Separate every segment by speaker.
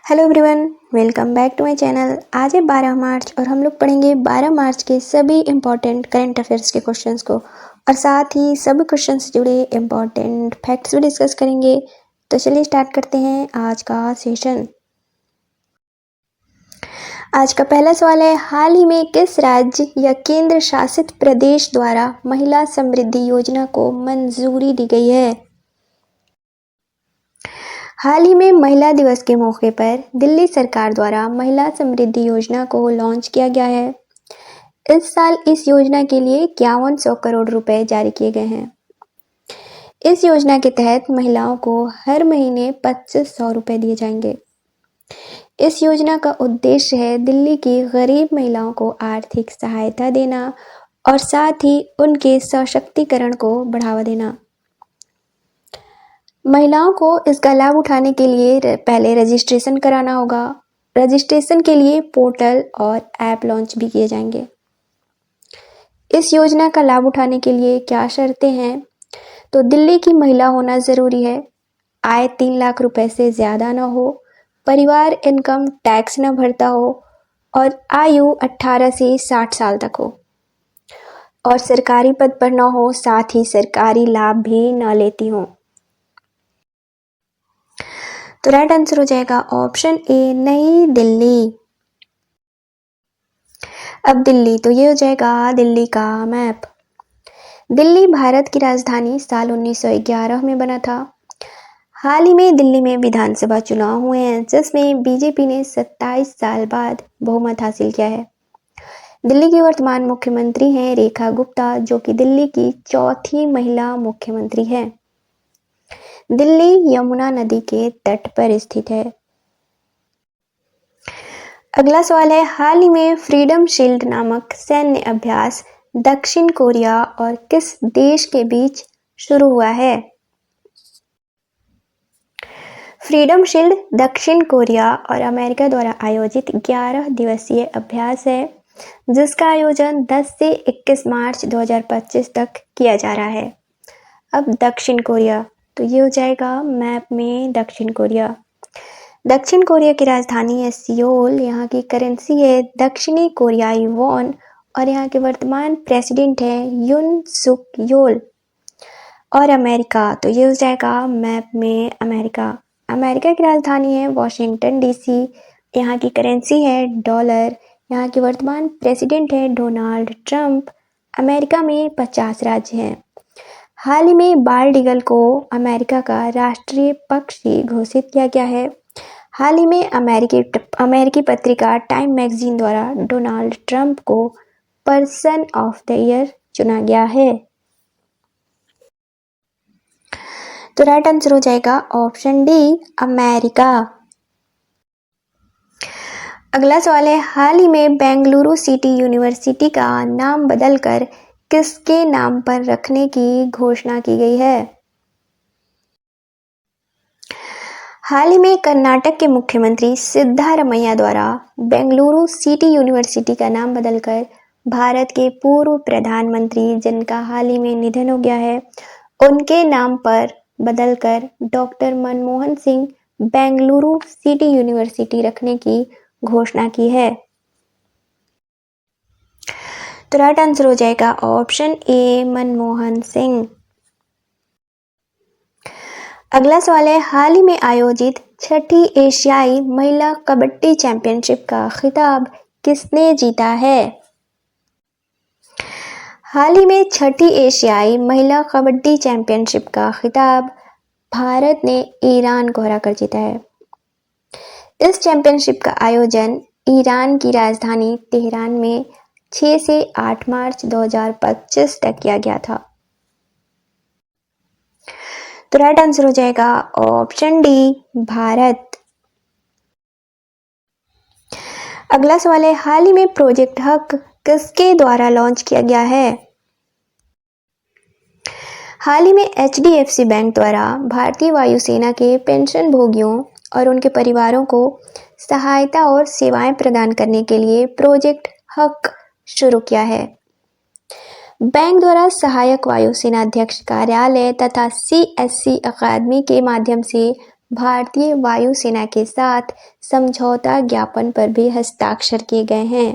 Speaker 1: Hello everyone, welcome back to my channel. आज है 12 मार्च और हम लोग पढ़ेंगे 12 मार्च के सभी इम्पॉर्टेंट करंट अफेयर्स के क्वेश्चंस को और साथ ही सभी क्वेश्चन से जुड़े इम्पॉर्टेंट फैक्ट्स भी डिस्कस करेंगे। तो चलिए स्टार्ट करते हैं आज का सेशन। आज का पहला सवाल है, हाल ही में किस राज्य या केंद्र शासित प्रदेश द्वारा महिला समृद्धि योजना को मंजूरी दी गई है? हाल ही में महिला दिवस के मौके पर दिल्ली सरकार द्वारा महिला समृद्धि योजना को लॉन्च किया गया है। इस साल इस योजना के लिए 5100 करोड़ रुपए जारी किए गए हैं। इस योजना के तहत महिलाओं को हर महीने 2500 रुपए दिए जाएंगे। इस योजना का उद्देश्य है दिल्ली की गरीब महिलाओं को आर्थिक सहायता देना और साथ ही उनके सशक्तिकरण को बढ़ावा देना। महिलाओं को इसका लाभ उठाने के लिए पहले रजिस्ट्रेशन कराना होगा। रजिस्ट्रेशन के लिए पोर्टल और ऐप लॉन्च भी किए जाएंगे। इस योजना का लाभ उठाने के लिए क्या शर्तें हैं? तो दिल्ली की महिला होना ज़रूरी है, आय 3 लाख रुपए से ज़्यादा न हो, परिवार इनकम टैक्स न भरता हो और आयु 18 से 60 साल तक हो और सरकारी पद पर न हो, साथ ही सरकारी लाभ भी न लेती हो। तो राइट आंसर हो जाएगा ऑप्शन ए, नई दिल्ली। अब दिल्ली, तो ये हो जाएगा दिल्ली का मैप। दिल्ली भारत की राजधानी साल 1911 में बना था। हाल ही में दिल्ली में विधानसभा चुनाव हुए हैं जिसमें बीजेपी ने 27 साल बाद बहुमत हासिल किया है। दिल्ली की वर्तमान मुख्यमंत्री हैं रेखा गुप्ता, जो कि दिल्ली की चौथी महिला मुख्यमंत्री है। दिल्ली यमुना नदी के तट पर स्थित है। अगला सवाल है, हाल ही में फ्रीडम शील्ड नामक सैन्य अभ्यास दक्षिण कोरिया और किस देश के बीच शुरू हुआ है? फ्रीडम शील्ड दक्षिण कोरिया और अमेरिका द्वारा आयोजित 11 दिवसीय अभ्यास है जिसका आयोजन 10 से 21 मार्च 2025 तक किया जा रहा है। अब दक्षिण कोरिया, तो ये हो जाएगा मैप में दक्षिण कोरिया। दक्षिण कोरिया की राजधानी है सियोल, यहाँ की करेंसी है दक्षिणी कोरियाई वॉन और यहाँ के वर्तमान प्रेसिडेंट हैं यून सुक योल। और अमेरिका, तो ये हो जाएगा मैप में अमेरिका। अमेरिका की राजधानी है वॉशिंगटन डीसी, यहाँ की करेंसी है डॉलर, यहाँ के वर्तमान प्रेसिडेंट है डोनाल्ड ट्रंप। अमेरिका में 50 राज्य हैं। हाल ही में बाल्ड ईगल को अमेरिका का राष्ट्रीय पक्षी घोषित किया गया है। हाल ही में अमेरिकी पत्रिका टाइम मैगजीन द्वारा डोनाल्ड ट्रंप को पर्सन ऑफ द ईयर चुना गया है। तो राइट आंसर हो जाएगा ऑप्शन डी, अमेरिका। अगला सवाल है, हाल ही में बेंगलुरु सिटी यूनिवर्सिटी का नाम बदलकर किसके नाम पर रखने की घोषणा की गई है? हाल ही में कर्नाटक के मुख्यमंत्री सिद्धारमैया द्वारा बेंगलुरु सिटी यूनिवर्सिटी का नाम बदलकर भारत के पूर्व प्रधानमंत्री, जिनका हाल ही में निधन हो गया है, उनके नाम पर बदलकर doctor Manmohan Singh Bengaluru city university रखने की घोषणा की है। तो राइट आंसर हो जाएगा ऑप्शन ए, मनमोहन सिंह। अगला सवाल है, हाल ही में आयोजित छठी एशियाई महिला कबड्डी चैंपियनशिप का खिताब किसने जीता है? हाल ही में छठी एशियाई महिला कबड्डी चैंपियनशिप का खिताब भारत ने ईरान को हराकर जीता है। इस चैंपियनशिप का आयोजन ईरान की राजधानी तेहरान में 6 से 8 मार्च 2025 तक किया गया था। तो राइट आंसर हो जाएगा ऑप्शन डी, भारत। अगला सवाल है, हाल ही में प्रोजेक्ट हक किसके द्वारा लॉन्च किया गया है? हाल ही में HDFC बैंक द्वारा भारतीय वायुसेना के पेंशन भोगियों और उनके परिवारों को सहायता और सेवाएं प्रदान करने के लिए प्रोजेक्ट हक शुरू किया है। बैंक द्वारा सहायक वायुसेना अध्यक्ष कार्यालय तथा CSC अकादमी के माध्यम से भारतीय वायुसेना के साथ समझौता ज्ञापन पर भी हस्ताक्षर किए गए हैं?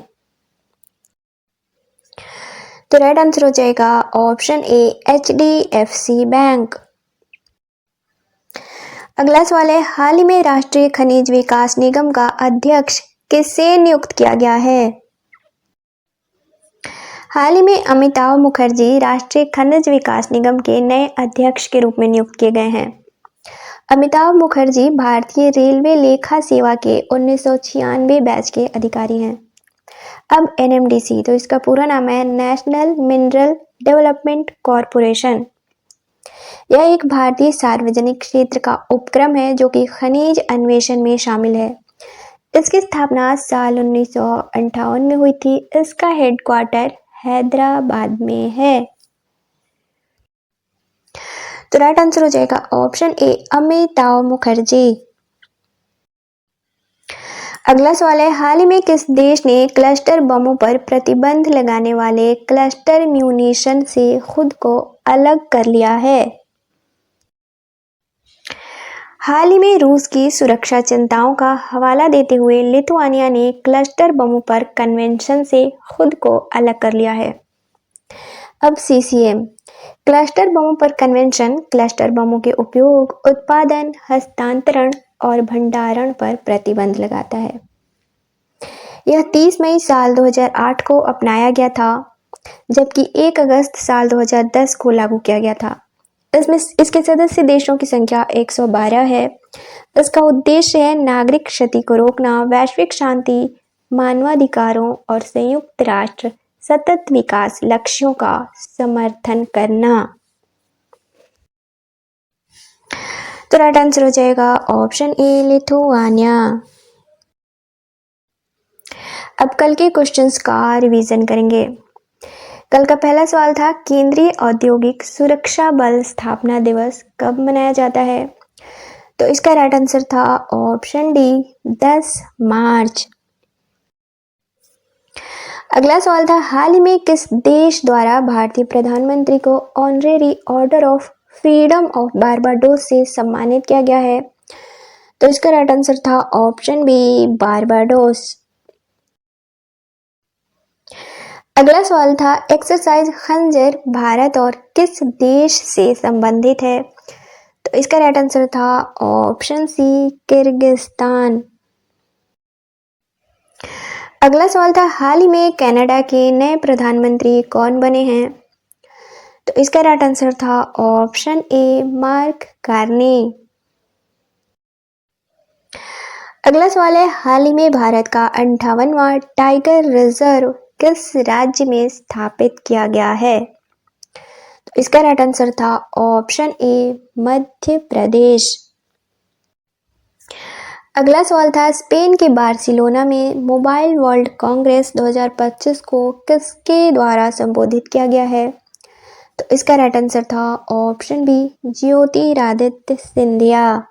Speaker 1: तो राइट आंसर हो जाएगा ऑप्शन ए HDFC बैंक। अगला सवाल है, हाल ही में राष्ट्रीय खनिज विकास निगम का अध्यक्ष किसे नियुक्त किया गया है? हाल ही में अमिताभ मुखर्जी राष्ट्रीय खनिज विकास निगम के नए अध्यक्ष के रूप में नियुक्त किए गए हैं। अमिताभ मुखर्जी भारतीय रेलवे लेखा सेवा के 1996 बैच के अधिकारी हैं। अब NMDC, तो इसका पूरा नाम है नेशनल मिनरल डेवलपमेंट कॉरपोरेशन। यह एक भारतीय सार्वजनिक क्षेत्र का उपक्रम है जो कि खनिज अन्वेषण में शामिल है। इसकी स्थापना साल 1958 में हुई थी। इसका हेडक्वार्टर हैदराबाद में है। तो राइट आंसर हो जाएगा ऑप्शन ए अमिताभ मुखर्जी। अगला सवाल है, हाल ही में किस देश ने क्लस्टर बमों पर प्रतिबंध लगाने वाले क्लस्टर म्यूनिशन से खुद को अलग कर लिया है? हाल ही में रूस की सुरक्षा चिंताओं का हवाला देते हुए लिथुआनिया ने क्लस्टर बमों पर कन्वेंशन से खुद को अलग कर लिया है। अब CCM, क्लस्टर बमों पर कन्वेंशन क्लस्टर बमों के उपयोग, उत्पादन, हस्तांतरण और भंडारण पर प्रतिबंध लगाता है। यह 30 मई साल 2008 को अपनाया गया था, जबकि 1 अगस्त साल 2010 को लागू किया गया था। इसमें इसके सदस्य देशों की संख्या 112 है। इसका उद्देश्य है नागरिक क्षति को रोकना, वैश्विक शांति, मानवाधिकारों और संयुक्त राष्ट्र सतत विकास लक्ष्यों का समर्थन करना। तो राइट आंसर हो जाएगा ऑप्शन ए लिथुआनिया। अब कल के क्वेश्चंस का रिवीजन करेंगे। कल का पहला सवाल था, केंद्रीय औद्योगिक सुरक्षा बल स्थापना दिवस कब मनाया जाता है? तो इसका राइट आंसर था ऑप्शन डी 10 मार्च। अगला सवाल था, हाल ही में किस देश द्वारा भारतीय प्रधानमंत्री को honorary order of freedom of Barbados से सम्मानित किया गया है? तो इसका राइट आंसर था ऑप्शन बी बारबाडोस। अगला सवाल था, एक्सरसाइज खंजर भारत और किस देश से संबंधित है? तो इसका राइट आंसर था ऑप्शन सी किर्गिस्तान। अगला सवाल था, हाल ही में कनाडा के नए प्रधानमंत्री कौन बने हैं? तो इसका राइट आंसर था ऑप्शन ए मार्क कार्ने। अगला सवाल है, हाल ही में भारत का 58वां टाइगर रिजर्व किस राज्य में स्थापित किया गया है? तो इसका राइट आंसर था ऑप्शन ए मध्य प्रदेश। अगला सवाल था, स्पेन के बार्सिलोना में मोबाइल वर्ल्ड कांग्रेस 2025 को किसके द्वारा संबोधित किया गया है? तो इसका राइट आंसर था ऑप्शन बी ज्योतिरादित्य सिंधिया।